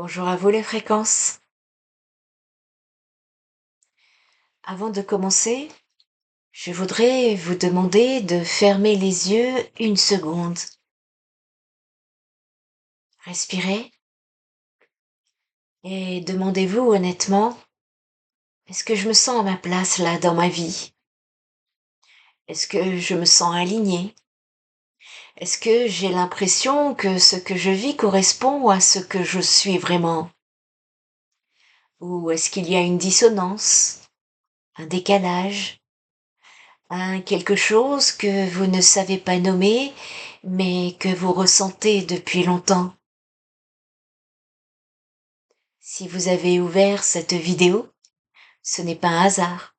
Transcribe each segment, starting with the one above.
Bonjour à vous les fréquences. Avant de commencer, je voudrais vous demander de fermer les yeux une seconde. Respirez et demandez-vous honnêtement, est-ce que je me sens à ma place là dans ma vie? Est-ce que je me sens alignée? Est-ce que j'ai l'impression que ce que je vis correspond à ce que je suis vraiment? Ou est-ce qu'il y a une dissonance, un décalage, quelque chose que vous ne savez pas nommer, mais que vous ressentez depuis longtemps? Si vous avez ouvert cette vidéo, ce n'est pas un hasard.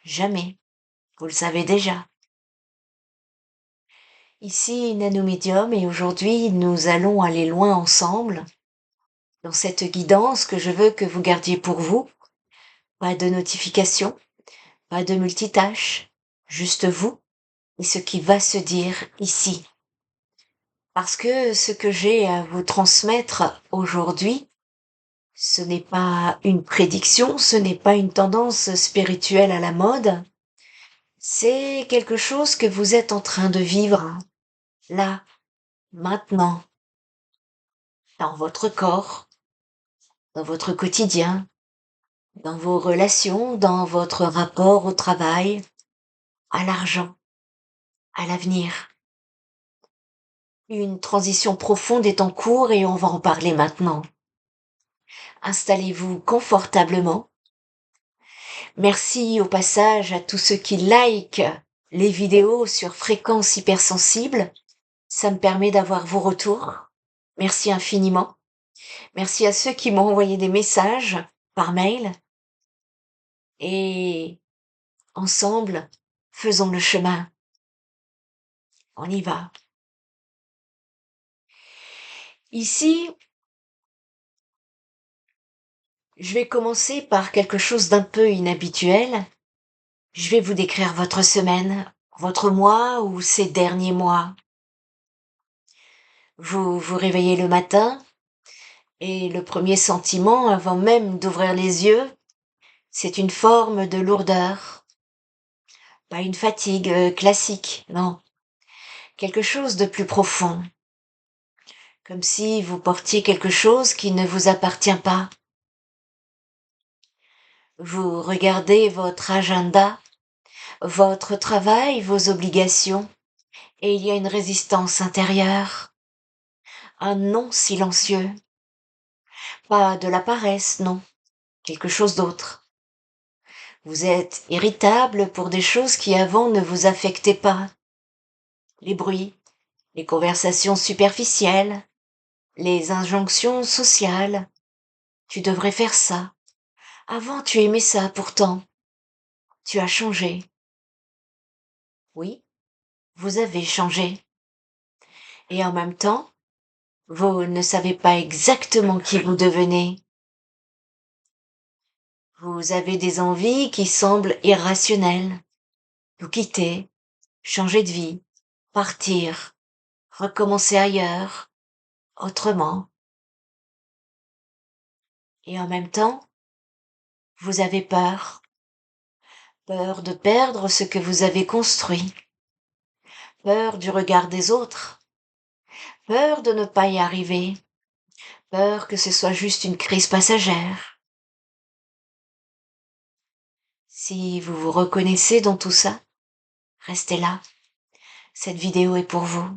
Jamais. Vous le savez déjà. Ici, Nano Medium, et aujourd'hui, nous allons aller loin ensemble dans cette guidance que je veux que vous gardiez pour vous. Pas de notification, pas de multitâche, juste vous et ce qui va se dire ici. Parce que ce que j'ai à vous transmettre aujourd'hui, ce n'est pas une prédiction, ce n'est pas une tendance spirituelle à la mode, c'est quelque chose que vous êtes en train de vivre, là, maintenant, dans votre corps, dans votre quotidien, dans vos relations, dans votre rapport au travail, à l'argent, à l'avenir. Une transition profonde est en cours et on va en parler maintenant. Installez-vous confortablement. Merci au passage à tous ceux qui likent les vidéos sur Fréquence Hypersensible. Ça me permet d'avoir vos retours. Merci infiniment. Merci à ceux qui m'ont envoyé des messages par mail. Et ensemble, faisons le chemin. On y va. Ici, je vais commencer par quelque chose d'un peu inhabituel. Je vais vous décrire votre semaine, votre mois ou ces derniers mois. Vous vous réveillez le matin et le premier sentiment, avant même d'ouvrir les yeux, c'est une forme de lourdeur. Pas une fatigue classique, non. Quelque chose de plus profond. Comme si vous portiez quelque chose qui ne vous appartient pas. Vous regardez votre agenda, votre travail, vos obligations, et il y a une résistance intérieure, un non silencieux. Pas de la paresse, non, quelque chose d'autre. Vous êtes irritable pour des choses qui avant ne vous affectaient pas. Les bruits, les conversations superficielles, les injonctions sociales. Tu devrais faire ça. Avant, tu aimais ça pourtant. Tu as changé. Oui, vous avez changé. Et en même temps, vous ne savez pas exactement qui vous devenez. Vous avez des envies qui semblent irrationnelles. Vous quitter, changer de vie, partir, recommencer ailleurs, autrement. Et en même temps, vous avez peur. Peur de perdre ce que vous avez construit. Peur du regard des autres. Peur de ne pas y arriver. Peur que ce soit juste une crise passagère. Si vous vous reconnaissez dans tout ça, restez là. Cette vidéo est pour vous.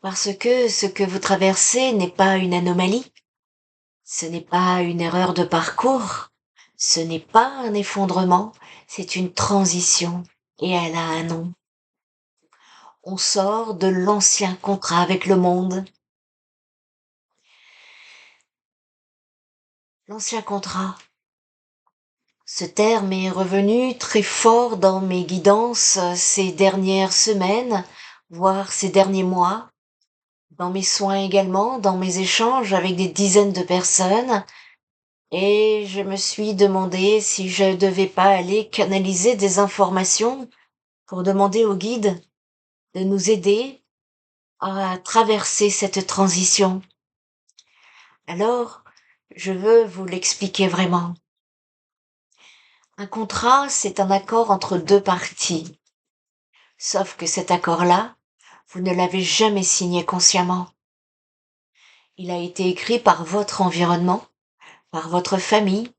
Parce que ce que vous traversez n'est pas une anomalie. Ce n'est pas une erreur de parcours. Ce n'est pas un effondrement. C'est une transition. Et elle a un nom. On sort de l'ancien contrat avec le monde. L'ancien contrat. Ce terme est revenu très fort dans mes guidances ces dernières semaines, voire ces derniers mois, dans mes soins également, dans mes échanges avec des dizaines de personnes, et je me suis demandé si je devais pas aller canaliser des informations pour demander au guide de nous aider à traverser cette transition, Alors, je veux vous l'expliquer vraiment. Un contrat, c'est un accord entre deux parties. Sauf que cet accord-là, vous ne l'avez jamais signé consciemment. Il a été écrit par votre environnement, par votre famille,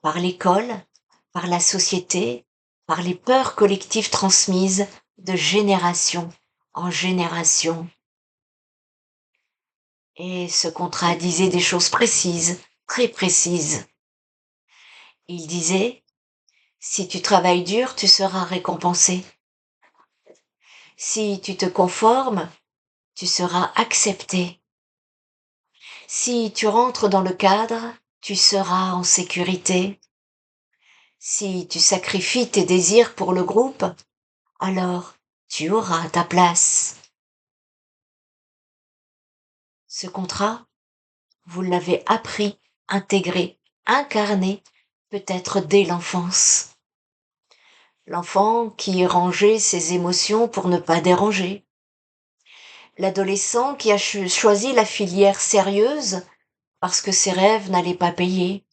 par l'école, par la société, par les peurs collectives transmises de génération en génération. Et ce contrat disait des choses précises, très précises. Il disait, si tu travailles dur, tu seras récompensé. Si tu te conformes, tu seras accepté. Si tu rentres dans le cadre, tu seras en sécurité. Si tu sacrifies tes désirs pour le groupe, alors tu auras ta place. Ce contrat, vous l'avez appris, intégré, incarné, peut-être dès l'enfance. L'enfant qui rangeait ses émotions pour ne pas déranger. L'adolescent qui a choisi la filière sérieuse parce que ses rêves n'allaient pas payer.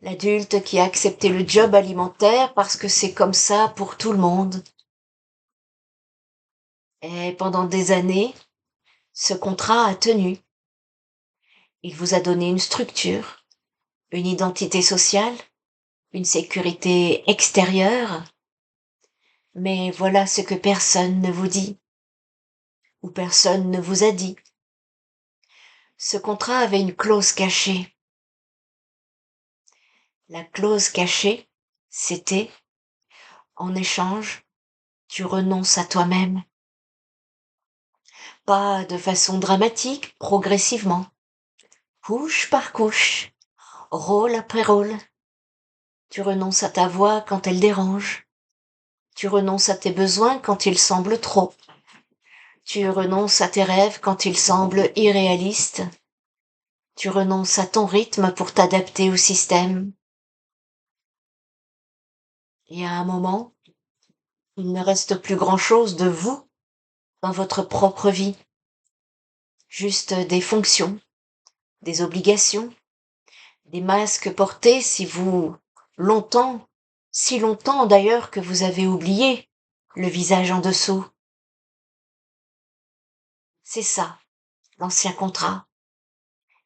L'adulte qui a accepté le job alimentaire parce que c'est comme ça pour tout le monde. Et pendant des années, ce contrat a tenu. Il vous a donné une structure, une identité sociale, une sécurité extérieure. Mais voilà ce que personne ne vous dit, ou personne ne vous a dit. Ce contrat avait une clause cachée. La clause cachée, c'était, en échange, tu renonces à toi-même. Pas de façon dramatique, progressivement, couche par couche, rôle après rôle. Tu renonces à ta voix quand elle dérange. Tu renonces à tes besoins quand ils semblent trop. Tu renonces à tes rêves quand ils semblent irréalistes. Tu renonces à ton rythme pour t'adapter au système. Et à un moment, il ne reste plus grand-chose de vous dans votre propre vie. Juste des fonctions, des obligations, des masques portés si longtemps d'ailleurs que vous avez oublié le visage en dessous. C'est ça, l'ancien contrat.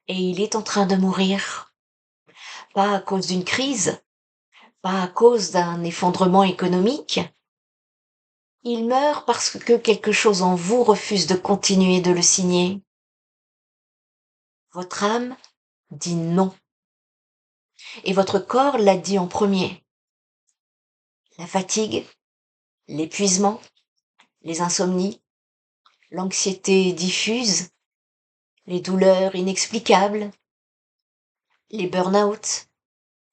Et il est en train de mourir. Pas à cause d'une crise, pas à cause d'un effondrement économique. Il meurt parce que quelque chose en vous refuse de continuer de le signer. Votre âme dit non. Et votre corps l'a dit en premier. La fatigue, l'épuisement, les insomnies, l'anxiété diffuse, les douleurs inexplicables, les burn-out,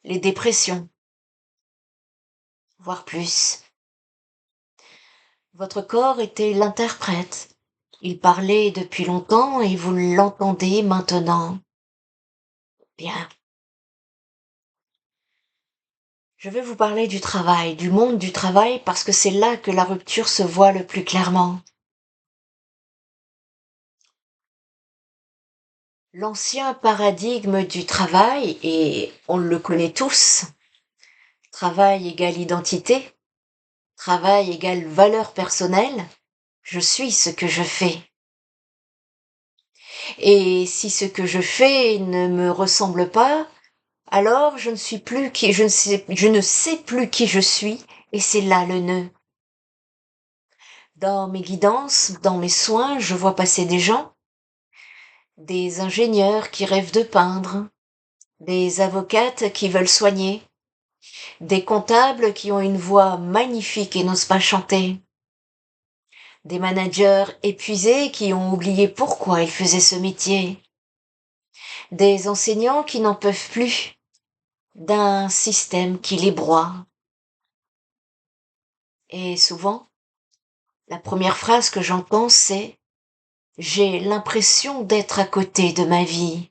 les dépressions, voire plus. Votre corps était l'interprète. Il parlait depuis longtemps et vous l'entendez maintenant. Bien. Je vais vous parler du travail, du monde du travail, parce que c'est là que la rupture se voit le plus clairement. L'ancien paradigme du travail, et on le connaît tous, travail égale identité, travail égale valeur personnelle, je suis ce que je fais. Et si ce que je fais ne me ressemble pas, alors je ne sais plus qui je suis, et c'est là le nœud. Dans mes guidances, dans mes soins, je vois passer des gens, des ingénieurs qui rêvent de peindre, des avocates qui veulent soigner, des comptables qui ont une voix magnifique et n'osent pas chanter, des managers épuisés qui ont oublié pourquoi ils faisaient ce métier, des enseignants qui n'en peuvent plus d'un système qui les broie. Et souvent, la première phrase que j'entends, c'est j'ai l'impression d'être à côté de ma vie,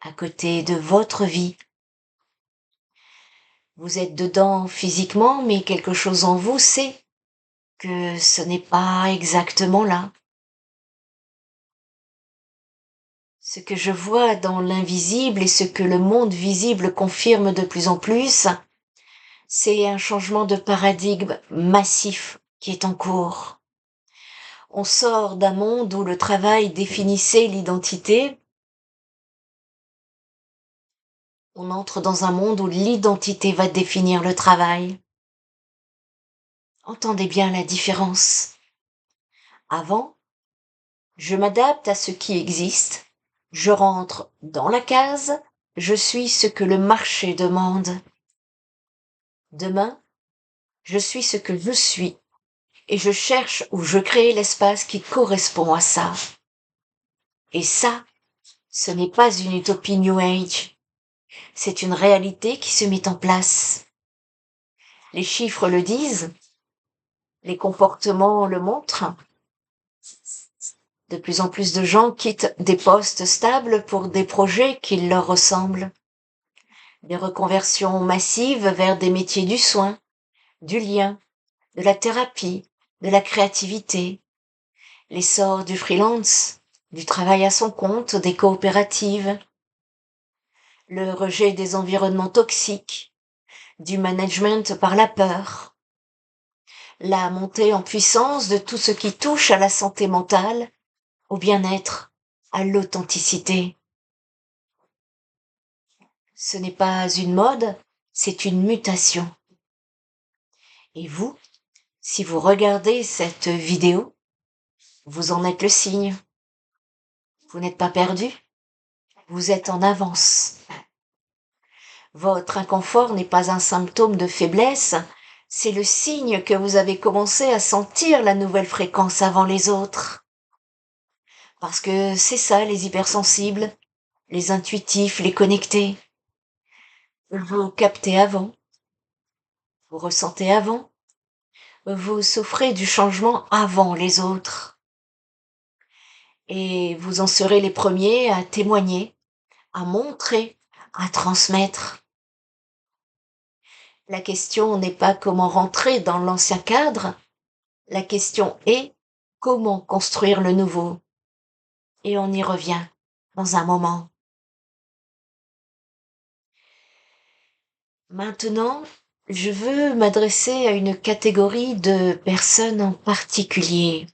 à côté de votre vie. Vous êtes dedans physiquement, mais quelque chose en vous sait que ce n'est pas exactement là. Ce que je vois dans l'invisible et ce que le monde visible confirme de plus en plus, c'est un changement de paradigme massif qui est en cours. On sort d'un monde où le travail définissait l'identité. On entre dans un monde où l'identité va définir le travail. Entendez bien la différence. Avant, je m'adapte à ce qui existe, je rentre dans la case, je suis ce que le marché demande. Demain, je suis ce que je suis et je cherche ou je crée l'espace qui correspond à ça. Et ça, ce n'est pas une utopie New Age, c'est une réalité qui se met en place. Les chiffres le disent, les comportements le montrent. De plus en plus de gens quittent des postes stables pour des projets qui leur ressemblent. Des reconversions massives vers des métiers du soin, du lien, de la thérapie, de la créativité. L'essor du freelance, du travail à son compte, des coopératives. Le rejet des environnements toxiques, du management par la peur. La montée en puissance de tout ce qui touche à la santé mentale, au bien-être, à l'authenticité. Ce n'est pas une mode, c'est une mutation. Et vous, si vous regardez cette vidéo, vous en êtes le signe. Vous n'êtes pas perdu, vous êtes en avance. Votre inconfort n'est pas un symptôme de faiblesse, c'est le signe que vous avez commencé à sentir la nouvelle fréquence avant les autres. Parce que c'est ça les hypersensibles, les intuitifs, les connectés. Vous captez avant, vous ressentez avant, vous souffrez du changement avant les autres. Et vous en serez les premiers à témoigner, à montrer, à transmettre. La question n'est pas comment rentrer dans l'ancien cadre, la question est comment construire le nouveau. Et on y revient dans un moment. Maintenant, je veux m'adresser à une catégorie de personnes en particulier.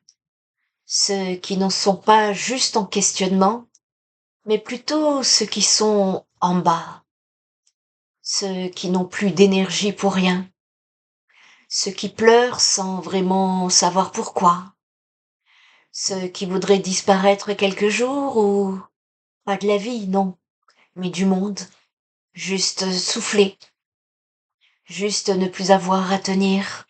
Ceux qui n'en sont pas juste en questionnement, mais plutôt ceux qui sont en bas. Ceux qui n'ont plus d'énergie pour rien. Ceux qui pleurent sans vraiment savoir pourquoi. Ceux qui voudraient disparaître quelques jours ou pas de la vie, non, mais du monde. Juste souffler. Juste ne plus avoir à tenir.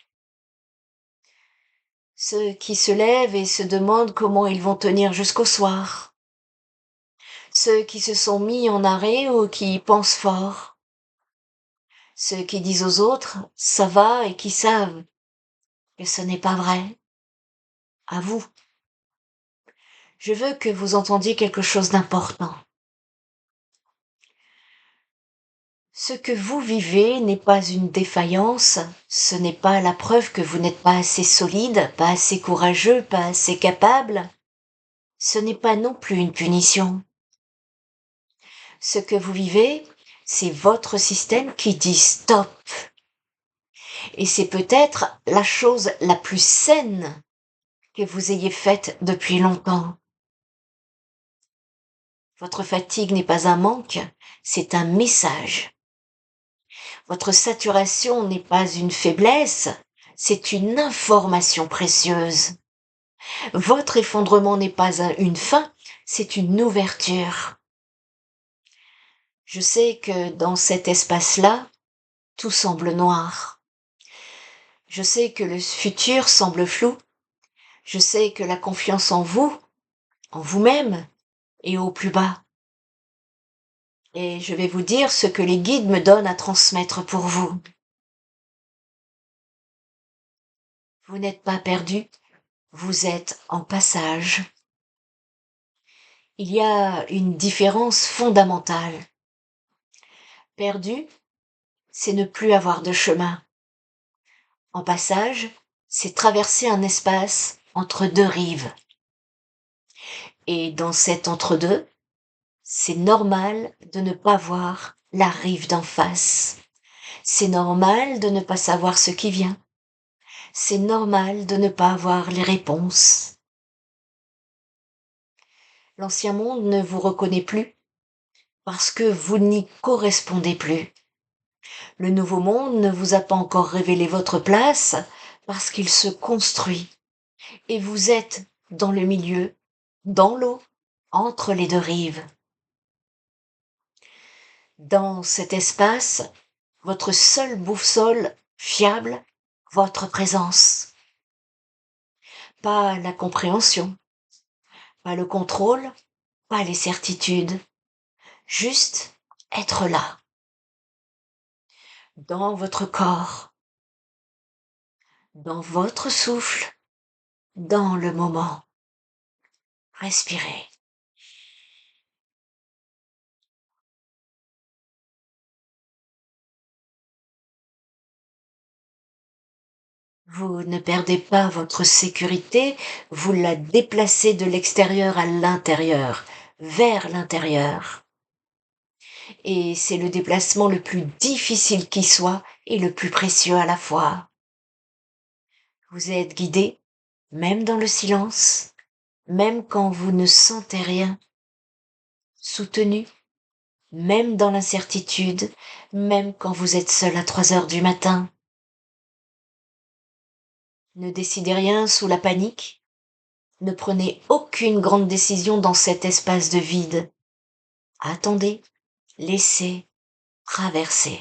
Ceux qui se lèvent et se demandent comment ils vont tenir jusqu'au soir. Ceux qui se sont mis en arrêt ou qui y pensent fort. Ceux qui disent aux autres « ça va » et qui savent que ce n'est pas vrai. À vous. Je veux que vous entendiez quelque chose d'important. Ce que vous vivez n'est pas une défaillance, ce n'est pas la preuve que vous n'êtes pas assez solide, pas assez courageux, pas assez capable. Ce n'est pas non plus une punition. Ce que vous vivez, c'est votre système qui dit stop. Et c'est peut-être la chose la plus saine que vous ayez faite depuis longtemps. Votre fatigue n'est pas un manque, c'est un message. Votre saturation n'est pas une faiblesse, c'est une information précieuse. Votre effondrement n'est pas une fin, c'est une ouverture. Je sais que dans cet espace-là, tout semble noir. Je sais que le futur semble flou. Je sais que la confiance en vous, en vous-même, est au plus bas. Et je vais vous dire ce que les guides me donnent à transmettre pour vous. Vous n'êtes pas perdu, vous êtes en passage. Il y a une différence fondamentale. Perdu, c'est ne plus avoir de chemin. En passage, c'est traverser un espace entre deux rives. Et dans cet entre-deux, C'est normal de ne pas voir la rive d'en face. C'est normal de ne pas savoir ce qui vient. C'est normal de ne pas avoir les réponses. L'ancien monde ne vous reconnaît plus parce que vous n'y correspondez plus. Le nouveau monde ne vous a pas encore révélé votre place parce qu'il se construit. Et vous êtes dans le milieu, dans l'eau, entre les deux rives. Dans cet espace, votre seule boussole fiable, votre présence. Pas la compréhension, pas le contrôle, pas les certitudes. Juste être là, dans votre corps, dans votre souffle, dans le moment. Respirez. Vous ne perdez pas votre sécurité, vous la déplacez de l'extérieur à l'intérieur, vers l'intérieur. Et c'est le déplacement le plus difficile qui soit et le plus précieux à la fois. Vous êtes guidé, même dans le silence, même quand vous ne sentez rien, soutenu, même dans l'incertitude, même quand vous êtes seul à 3 heures du matin. Ne décidez rien sous la panique, ne prenez aucune grande décision dans cet espace de vide. Attendez, laissez, traversez.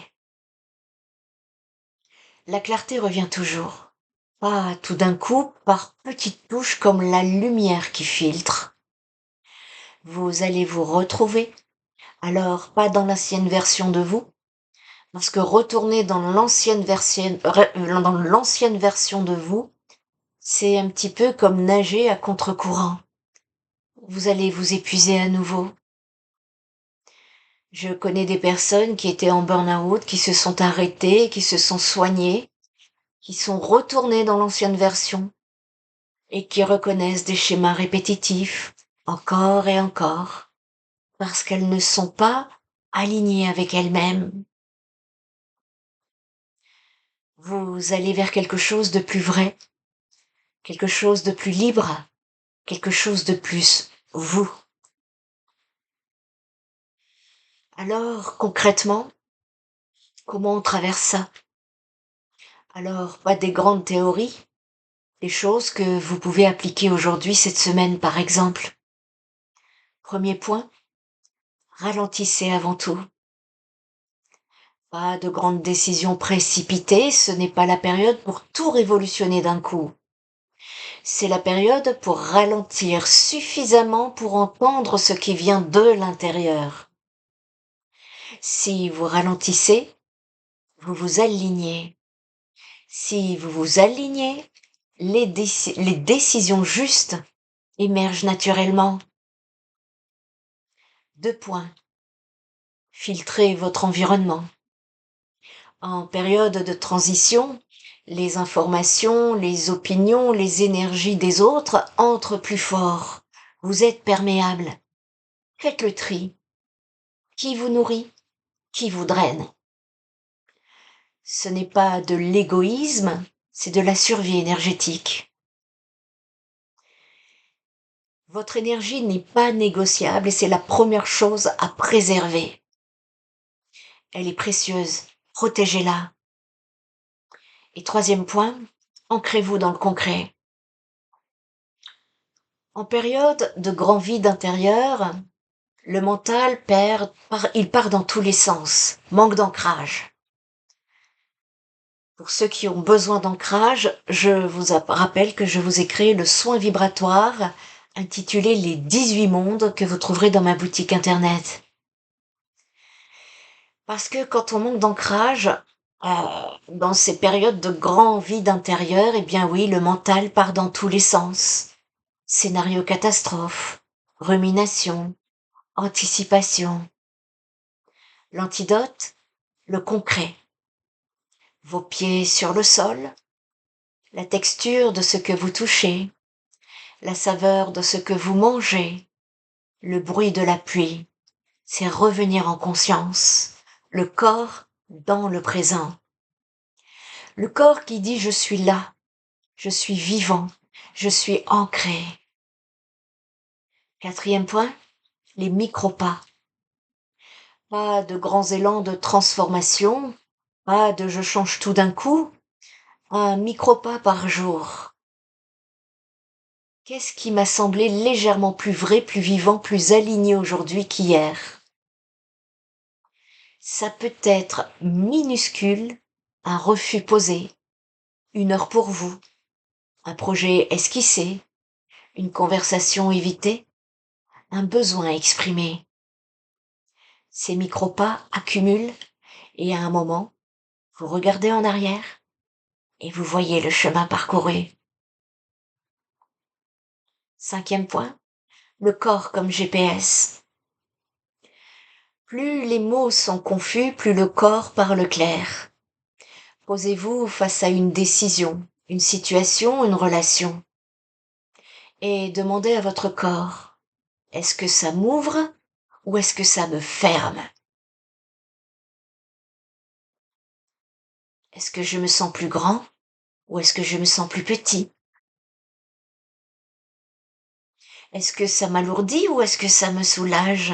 La clarté revient toujours, pas tout d'un coup, par petites touches comme la lumière qui filtre. Vous allez vous retrouver, alors pas dans l'ancienne version de vous, parce que retourner dans l'ancienne version de vous, c'est un petit peu comme nager à contre-courant. Vous allez vous épuiser à nouveau. Je connais des personnes qui étaient en burn-out, qui se sont arrêtées, qui se sont soignées, qui sont retournées dans l'ancienne version et qui reconnaissent des schémas répétitifs, encore et encore, parce qu'elles ne sont pas alignées avec elles-mêmes. Vous allez vers quelque chose de plus vrai, quelque chose de plus libre, quelque chose de plus vous. Alors, concrètement, comment on traverse ça? Alors, pas des grandes théories, des choses que vous pouvez appliquer aujourd'hui, cette semaine, par exemple. Premier point, ralentissez avant tout. Pas de grandes décisions précipitées, ce n'est pas la période pour tout révolutionner d'un coup. C'est la période pour ralentir suffisamment pour entendre ce qui vient de l'intérieur. Si vous ralentissez, vous vous alignez. Si vous vous alignez, les décisions justes émergent naturellement. 2 points. Filtrez votre environnement. En période de transition, les informations, les opinions, les énergies des autres entrent plus fort. Vous êtes perméable. Faites le tri. Qui vous nourrit? Qui vous draine? Ce n'est pas de l'égoïsme, c'est de la survie énergétique. Votre énergie n'est pas négociable et c'est la première chose à préserver. Elle est précieuse, protégez-la. Et 3e point, ancrez-vous dans le concret. En période de grand vide intérieur, le mental il part dans tous les sens, manque d'ancrage. Pour ceux qui ont besoin d'ancrage, je vous rappelle que je vous ai créé le soin vibratoire intitulé Les 18 mondes que vous trouverez dans ma boutique internet. Parce que quand on manque d'ancrage, dans ces périodes de grand vide intérieur, eh bien oui, le mental part dans tous les sens. Scénario catastrophe, rumination, anticipation. L'antidote, le concret. Vos pieds sur le sol, la texture de ce que vous touchez, la saveur de ce que vous mangez, le bruit de la pluie, c'est revenir en conscience, le corps dans le présent. Le corps qui dit je suis là, je suis vivant, je suis ancré. 4e point, les micro-pas. Pas de grands élans de transformation, pas de je change tout d'un coup, un micro-pas par jour. Qu'est-ce qui m'a semblé légèrement plus vrai, plus vivant, plus aligné aujourd'hui qu'hier? Ça peut être minuscule, un refus posé, 1 heure pour vous, un projet esquissé, une conversation évitée, un besoin exprimé. Ces micro-pas accumulent et à un moment, vous regardez en arrière et vous voyez le chemin parcouru. 5e point, le corps comme GPS. Plus les mots sont confus, plus le corps parle clair. Posez-vous face à une décision, une situation, une relation. Et demandez à votre corps, est-ce que ça m'ouvre ou est-ce que ça me ferme? Est-ce que je me sens plus grand ou est-ce que je me sens plus petit? Est-ce que ça m'alourdit ou est-ce que ça me soulage?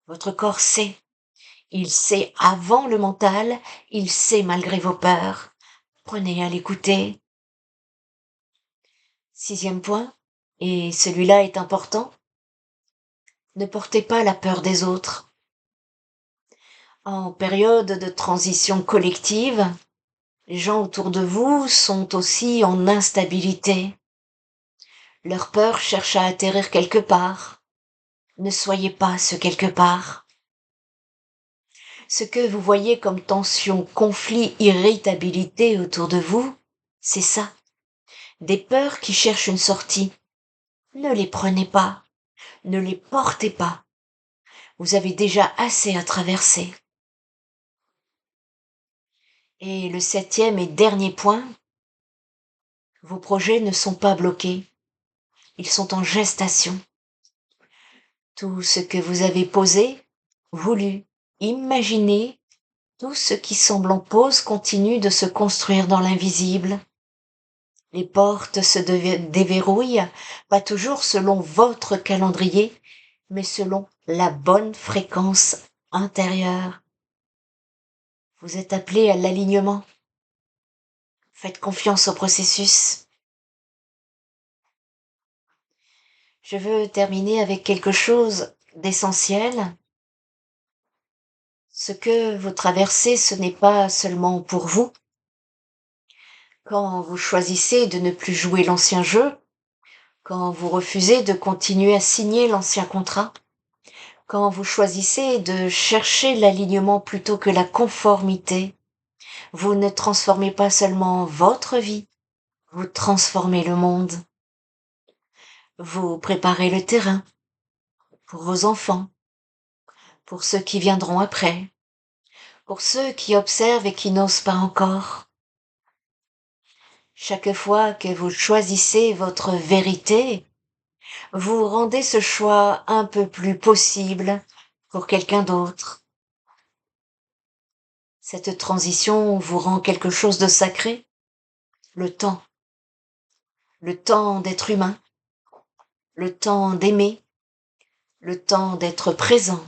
Votre corps sait. Il sait avant le mental, il sait malgré vos peurs. Prenez à l'écouter. 6e point, et celui-là est important, ne portez pas la peur des autres. En période de transition collective, les gens autour de vous sont aussi en instabilité. Leur peur cherche à atterrir quelque part. Ne soyez pas ce quelque part. Ce que vous voyez comme tension, conflit, irritabilité autour de vous, c'est ça. Des peurs qui cherchent une sortie. Ne les prenez pas. Ne les portez pas. Vous avez déjà assez à traverser. Et le 7e et dernier point, vos projets ne sont pas bloqués. Ils sont en gestation. Tout ce que vous avez posé, voulu, imaginé, tout ce qui semble en pause continue de se construire dans l'invisible. Les portes se déverrouillent, pas toujours selon votre calendrier, mais selon la bonne fréquence intérieure. Vous êtes appelé à l'alignement. Faites confiance au processus. Je veux terminer avec quelque chose d'essentiel. Ce que vous traversez, ce n'est pas seulement pour vous. Quand vous choisissez de ne plus jouer l'ancien jeu, quand vous refusez de continuer à signer l'ancien contrat, quand vous choisissez de chercher l'alignement plutôt que la conformité, vous ne transformez pas seulement votre vie, vous transformez le monde. Vous préparez le terrain pour vos enfants, pour ceux qui viendront après, pour ceux qui observent et qui n'osent pas encore. Chaque fois que vous choisissez votre vérité, vous rendez ce choix un peu plus possible pour quelqu'un d'autre. Cette transition vous rend quelque chose de sacré, le temps d'être humain, le temps d'aimer, le temps d'être présent,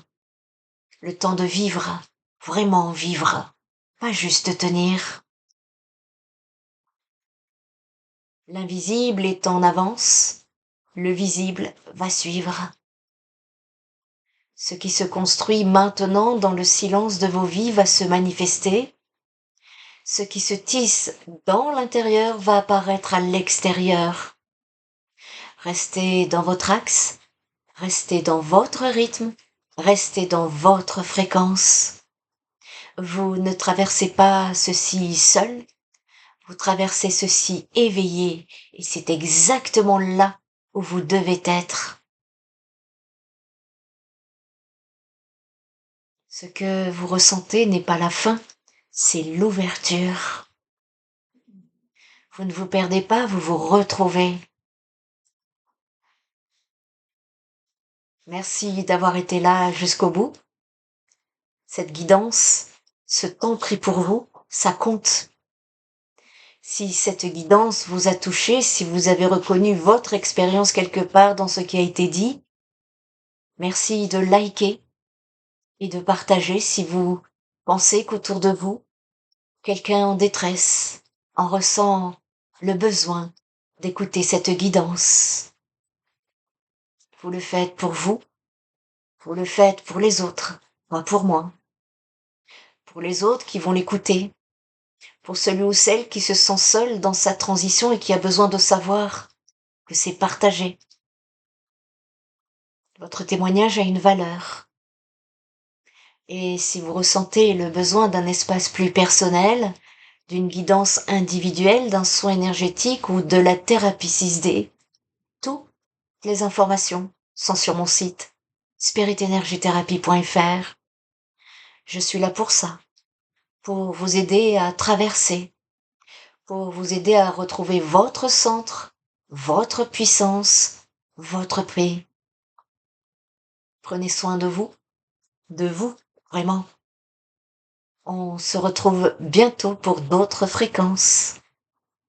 le temps de vivre, vraiment vivre, pas juste tenir. L'invisible est en avance, le visible va suivre. Ce qui se construit maintenant dans le silence de vos vies va se manifester. Ce qui se tisse dans l'intérieur va apparaître à l'extérieur. Restez dans votre axe, restez dans votre rythme, restez dans votre fréquence. Vous ne traversez pas ceci seul, vous traversez ceci éveillé, et c'est exactement là où vous devez être. Ce que vous ressentez n'est pas la fin, c'est l'ouverture. Vous ne vous perdez pas, vous vous retrouvez. Merci d'avoir été là jusqu'au bout. Cette guidance, ce temps pris pour vous, ça compte. Si cette guidance vous a touché, si vous avez reconnu votre expérience quelque part dans ce qui a été dit, merci de liker et de partager si vous pensez qu'autour de vous, quelqu'un en détresse en ressent le besoin d'écouter cette guidance. Vous le faites pour vous, vous le faites pour les autres, pas pour moi. Pour les autres qui vont l'écouter, pour celui ou celle qui se sent seul dans sa transition et qui a besoin de savoir que c'est partagé. Votre témoignage a une valeur. Et si vous ressentez le besoin d'un espace plus personnel, d'une guidance individuelle, d'un soin énergétique ou de la thérapie 6D, toutes les informations sont sur mon site spiritenergiethérapie.fr. Je suis là pour ça, pour vous aider à traverser, pour vous aider à retrouver votre centre, votre puissance, votre paix. Prenez soin de vous, vraiment. On se retrouve bientôt pour d'autres fréquences.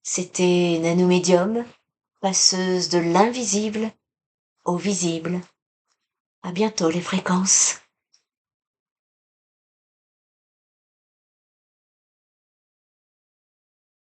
C'était Nano Médium, passeuse de l'invisible au visible. À bientôt les fréquences.